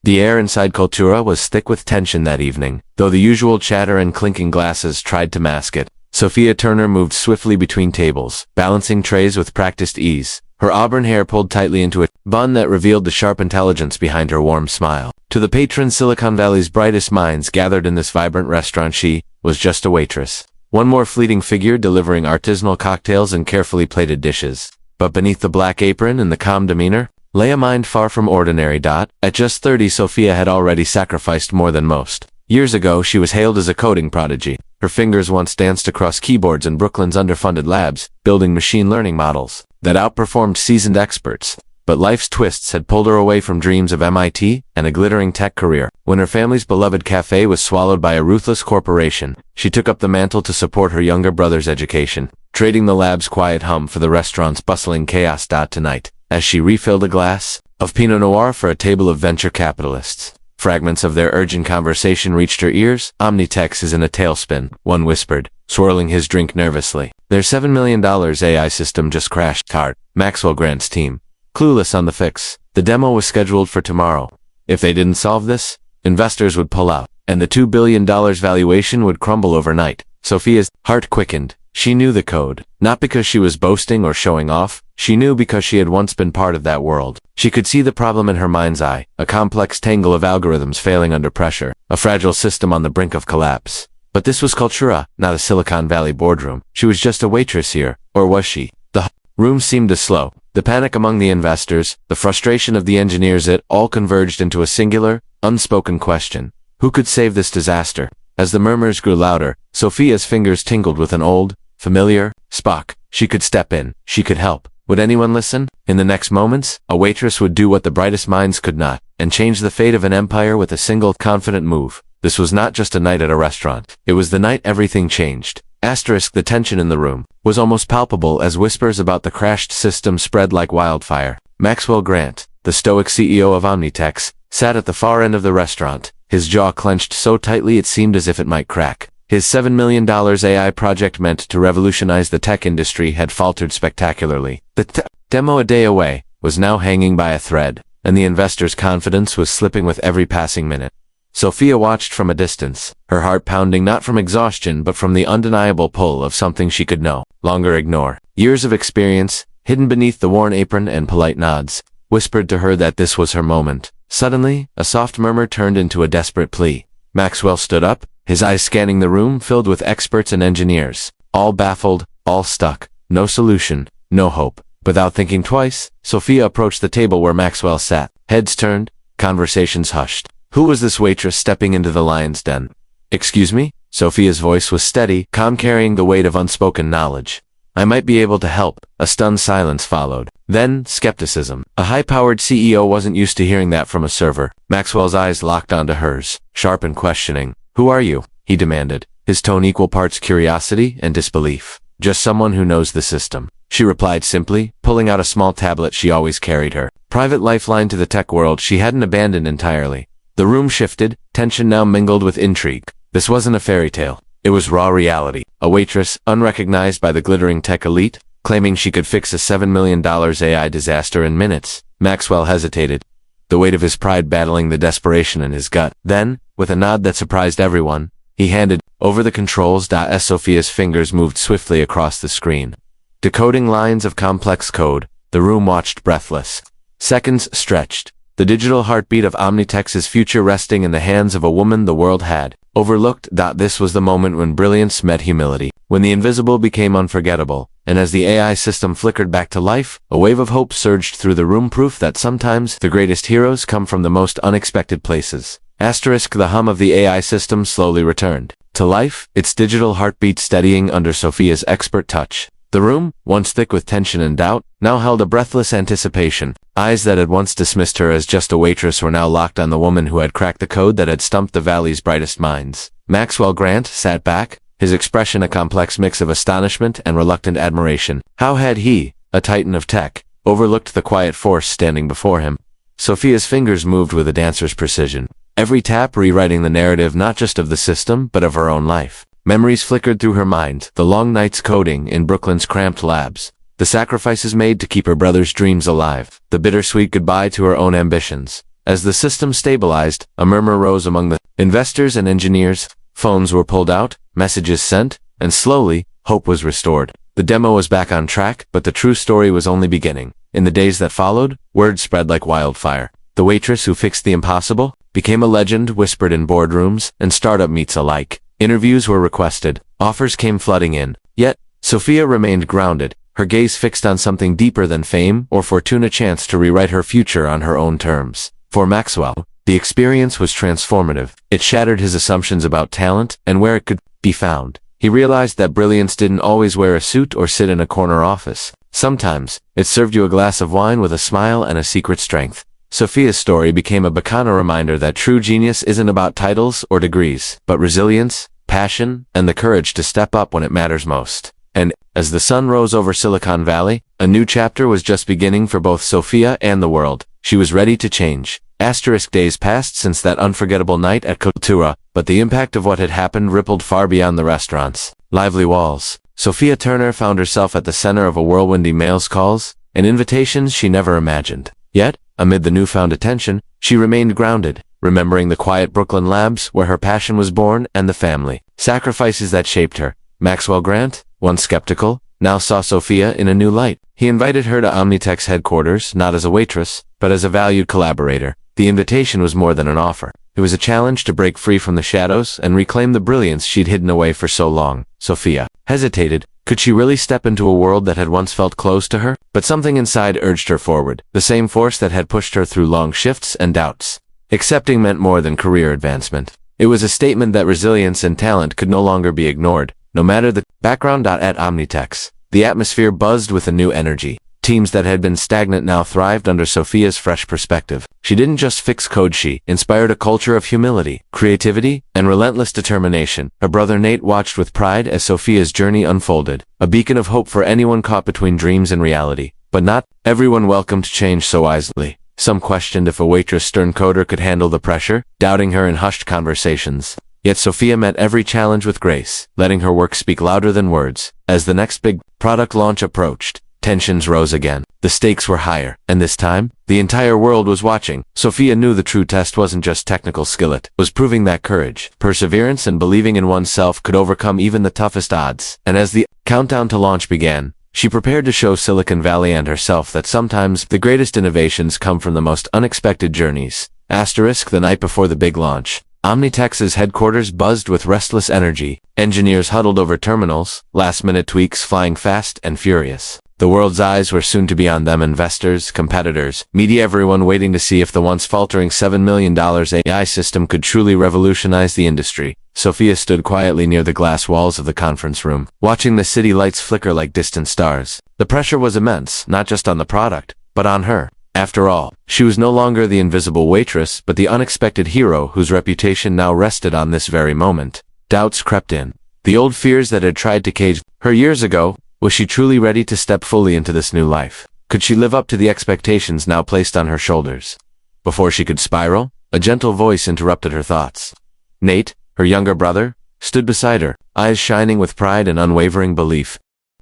The air inside Cultura was thick with tension that evening, though the usual chatter and clinking glasses tried to mask it. Sophia Turner moved swiftly between tables, balancing trays with practiced ease, her auburn hair pulled tightly into a bun that revealed the sharp intelligence behind her warm smile. To the patrons Silicon Valley's brightest minds gathered in this vibrant restaurant, she was just a waitress. One more fleeting figure delivering artisanal cocktails and carefully plated dishes. But beneath the black apron and the calm demeanor, lay a mind far from ordinary. At just 30, Sophia had already sacrificed more than most. Years ago, she was hailed as a coding prodigy. Her fingers once danced across keyboards in Brooklyn's underfunded labs, building machine learning models that outperformed seasoned experts. But life's twists had pulled her away from dreams of MIT and a glittering tech career. When her family's beloved cafe was swallowed by a ruthless corporation, she took up the mantle to support her younger brother's education, trading the lab's quiet hum for the restaurant's bustling chaos. Tonight, as she refilled a glass of Pinot Noir for a table of venture capitalists, fragments of their urgent conversation reached her ears. Omnitex is in a tailspin, one whispered, swirling his drink nervously. Their $7 million AI system just crashed. Maxwell Grant's team, clueless on the fix. The demo was scheduled for tomorrow. If they didn't solve this, investors would pull out, and the $2 billion valuation would crumble overnight. Sophia's heart quickened. She knew the code, not because she was boasting or showing off. She knew because she had once been part of that world. She could see the problem in her mind's eye, a complex tangle of algorithms failing under pressure, a fragile system on the brink of collapse. But this was Cultura, not a Silicon Valley boardroom. She was just a waitress here, or was she? The room seemed to slow. The panic among the investors, the frustration of the engineers, it all converged into a singular, unspoken question. Who could save this disaster? As the murmurs grew louder, Sophia's fingers tingled with an old, familiar Spock. She could step in. She could help. Would anyone listen? In the next moments, a waitress would do what the brightest minds could not, and change the fate of an empire with a single, confident move. This was not just a night at a restaurant. It was the night everything changed. The tension in the room was almost palpable as whispers about the crashed system spread like wildfire. Maxwell Grant, the stoic CEO of Omnitex, sat at the far end of the restaurant, his jaw clenched so tightly it seemed as if it might crack. His $7 million AI project meant to revolutionize the tech industry had faltered spectacularly. The demo, a day away, was now hanging by a thread, and the investors' confidence was slipping with every passing minute. Sophia watched from a distance, her heart pounding not from exhaustion but from the undeniable pull of something she could no longer ignore. Years of experience, hidden beneath the worn apron and polite nods, whispered to her that this was her moment. Suddenly, a soft murmur turned into a desperate plea. Maxwell stood up, his eyes scanning the room filled with experts and engineers, all baffled, all stuck, no solution, no hope. Without thinking twice, Sophia approached the table where Maxwell sat. Heads turned, conversations hushed. Who was this waitress stepping into the lion's den? Excuse me? Sophia's voice was steady, calm, carrying the weight of unspoken knowledge. I might be able to help. A stunned silence followed. Then, skepticism. A high-powered CEO wasn't used to hearing that from a server. Maxwell's eyes locked onto hers, sharp and questioning. Who are you? He demanded, his tone equal parts curiosity and disbelief. Just someone who knows the system, she replied simply, pulling out a small tablet she always carried, her private lifeline to the tech world she hadn't abandoned entirely. The room shifted, tension now mingled with intrigue. This wasn't a fairy tale. It was raw reality. A waitress, unrecognized by the glittering tech elite, claiming she could fix a $7 million AI disaster in minutes. Maxwell hesitated, the weight of his pride battling the desperation in his gut. Then, with a nod that surprised everyone, he handed over the controls. As Sophia's fingers moved swiftly across the screen, decoding lines of complex code, the room watched breathless. Seconds stretched, the digital heartbeat of Omnitex's future resting in the hands of a woman the world had overlooked. This was the moment when brilliance met humility, when the invisible became unforgettable, and as the AI system flickered back to life, a wave of hope surged through the room, proof that sometimes the greatest heroes come from the most unexpected places. The hum of the AI system slowly returned to life, its digital heartbeat steadying under Sophia's expert touch. The room, once thick with tension and doubt, now held a breathless anticipation. Eyes that had once dismissed her as just a waitress were now locked on the woman who had cracked the code that had stumped the valley's brightest minds. Maxwell Grant sat back, his expression a complex mix of astonishment and reluctant admiration. How had he, a titan of tech, overlooked the quiet force standing before him? Sophia's fingers moved with a dancer's precision, every tap rewriting the narrative not just of the system but of her own life. Memories flickered through her mind, the long nights coding in Brooklyn's cramped labs, the sacrifices made to keep her brother's dreams alive, the bittersweet goodbye to her own ambitions. As the system stabilized, a murmur rose among the investors and engineers. Phones were pulled out, messages sent, and slowly, hope was restored. The demo was back on track, but the true story was only beginning. In the days that followed, word spread like wildfire. The waitress who fixed the impossible became a legend whispered in boardrooms and startup meets alike. Interviews were requested. Offers came flooding in. Yet, Sophia remained grounded, her gaze fixed on something deeper than fame or fortune, a chance to rewrite her future on her own terms. For Maxwell, the experience was transformative. It shattered his assumptions about talent and where it could be found. He realized that brilliance didn't always wear a suit or sit in a corner office. Sometimes, it served you a glass of wine with a smile and a secret strength. Sophia's story became a Bacana reminder that true genius isn't about titles or degrees, but resilience, passion, and the courage to step up when it matters most. And, as the sun rose over Silicon Valley, a new chapter was just beginning for both Sophia and the world. She was ready to change. Days passed since that unforgettable night at Cultura, but the impact of what had happened rippled far beyond the restaurant's lively walls. Sophia Turner found herself at the center of a whirlwind emails, calls, and invitations she never imagined. Yet, amid the newfound attention, she remained grounded, remembering the quiet Brooklyn labs where her passion was born and the family sacrifices that shaped her. Maxwell Grant, once skeptical, now saw Sophia in a new light. He invited her to Omnitech's headquarters, not as a waitress, but as a valued collaborator. The invitation was more than an offer. It was a challenge to break free from the shadows and reclaim the brilliance she'd hidden away for so long. Sophia hesitated. Could she really step into a world that had once felt closed to her? But something inside urged her forward, the same force that had pushed her through long shifts and doubts. Accepting meant more than career advancement. It was a statement that resilience and talent could no longer be ignored, no matter the background. At Omnitech's, the atmosphere buzzed with a new energy. Teams that had been stagnant now thrived under Sophia's fresh perspective. She didn't just fix code, she inspired a culture of humility, creativity, and relentless determination. Her brother Nate watched with pride as Sophia's journey unfolded, a beacon of hope for anyone caught between dreams and reality. But not everyone welcomed change so wisely. Some questioned if a waitress turned coder could handle the pressure, doubting her in hushed conversations. Yet Sophia met every challenge with grace, letting her work speak louder than words. As the next big product launch approached, tensions rose again. The stakes were higher, and this time, the entire world was watching. Sophia knew the true test wasn't just technical skill, it was proving that courage, perseverance, and believing in oneself could overcome even the toughest odds. And as the countdown to launch began, she prepared to show Silicon Valley and herself that sometimes the greatest innovations come from the most unexpected journeys. The night before the big launch, Omnitech's headquarters buzzed with restless energy. Engineers huddled over terminals, last-minute tweaks flying fast and furious. The world's eyes were soon to be on them, investors, competitors, media, everyone waiting to see if the once faltering $7 million AI system could truly revolutionize the industry. Sophia stood quietly near the glass walls of the conference room, watching the city lights flicker like distant stars. The pressure was immense, not just on the product, but on her. After all, she was no longer the invisible waitress, but the unexpected hero whose reputation now rested on this very moment. Doubts crept in. The old fears that had tried to cage her years ago. Was she truly ready to step fully into this new life? Could she live up to the expectations now placed on her shoulders? Before she could spiral, a gentle voice interrupted her thoughts. Nate, her younger brother, stood beside her, eyes shining with pride and unwavering belief.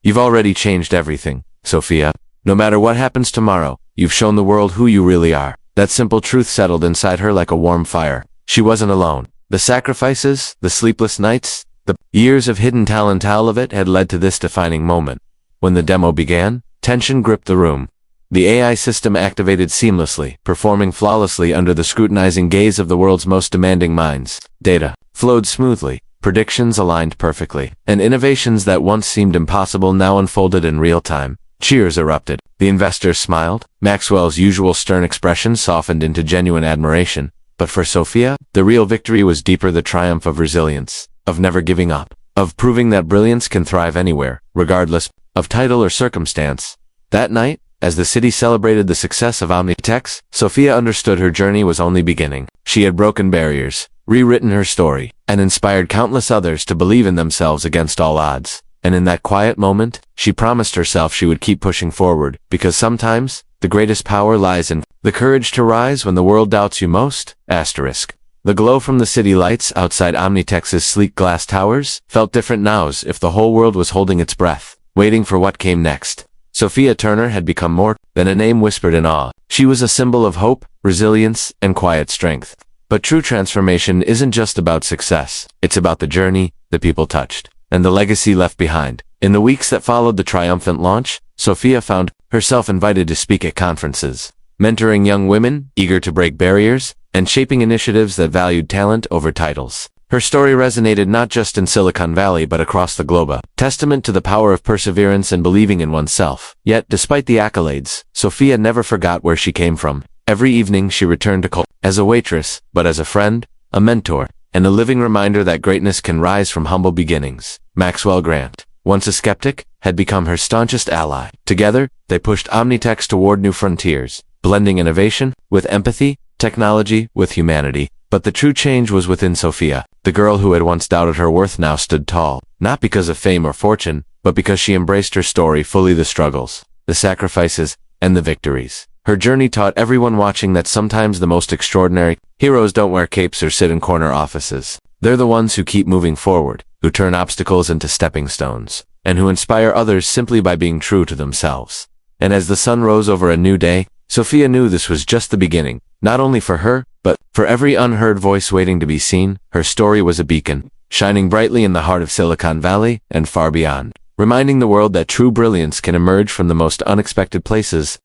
You've already changed everything, Sophia. No matter what happens tomorrow, you've shown the world who you really are. That simple truth settled inside her like a warm fire. She wasn't alone. The sacrifices, the sleepless nights, the years of hidden talent, all of it had led to this defining moment. When the demo began, tension gripped the room. The AI system activated seamlessly, performing flawlessly under the scrutinizing gaze of the world's most demanding minds. Data flowed smoothly, predictions aligned perfectly, and innovations that once seemed impossible now unfolded in real time. Cheers erupted. The investors smiled. Maxwell's usual stern expression softened into genuine admiration. But for Sophia, the real victory was deeper, the triumph of resilience, of never giving up, of proving that brilliance can thrive anywhere, regardless of title or circumstance. That night, as the city celebrated the success of Omnitech, Sophia understood her journey was only beginning. She had broken barriers, rewritten her story, and inspired countless others to believe in themselves against all odds. And in that quiet moment, she promised herself she would keep pushing forward, because sometimes, the greatest power lies in the courage to rise when the world doubts you most. The glow from the city lights outside Omnitech's sleek glass towers felt different now, as if the whole world was holding its breath, waiting for what came next. Sophia Turner had become more then a name whispered in awe. She was a symbol of hope, resilience, and quiet strength. But true transformation isn't just about success. It's about the journey, the people touched, and the legacy left behind. In the weeks that followed the triumphant launch, Sophia found herself invited to speak at conferences, mentoring young women eager to break barriers, and shaping initiatives that valued talent over titles. Her story resonated not just in Silicon Valley but across the globe, a testament to the power of perseverance and believing in oneself. Yet, despite the accolades, Sophia never forgot where she came from. Every evening she returned to culture as a waitress, but as a friend, a mentor, and a living reminder that greatness can rise from humble beginnings. Maxwell Grant, once a skeptic, had become her staunchest ally. Together, they pushed Omnitex toward new frontiers, blending innovation with empathy, technology with humanity. But the true change was within Sophia. The girl who had once doubted her worth now stood tall, not because of fame or fortune, but because she embraced her story fully: the struggles, the sacrifices, and the victories. Her journey taught everyone watching that sometimes the most extraordinary heroes don't wear capes or sit in corner offices. They're the ones who keep moving forward, who turn obstacles into stepping stones, and who inspire others simply by being true to themselves. And as the sun rose over a new day, Sophia knew this was just the beginning, not only for her, but for every unheard voice waiting to be seen. Her story was a beacon, shining brightly in the heart of Silicon Valley and far beyond, reminding the world that true brilliance can emerge from the most unexpected places.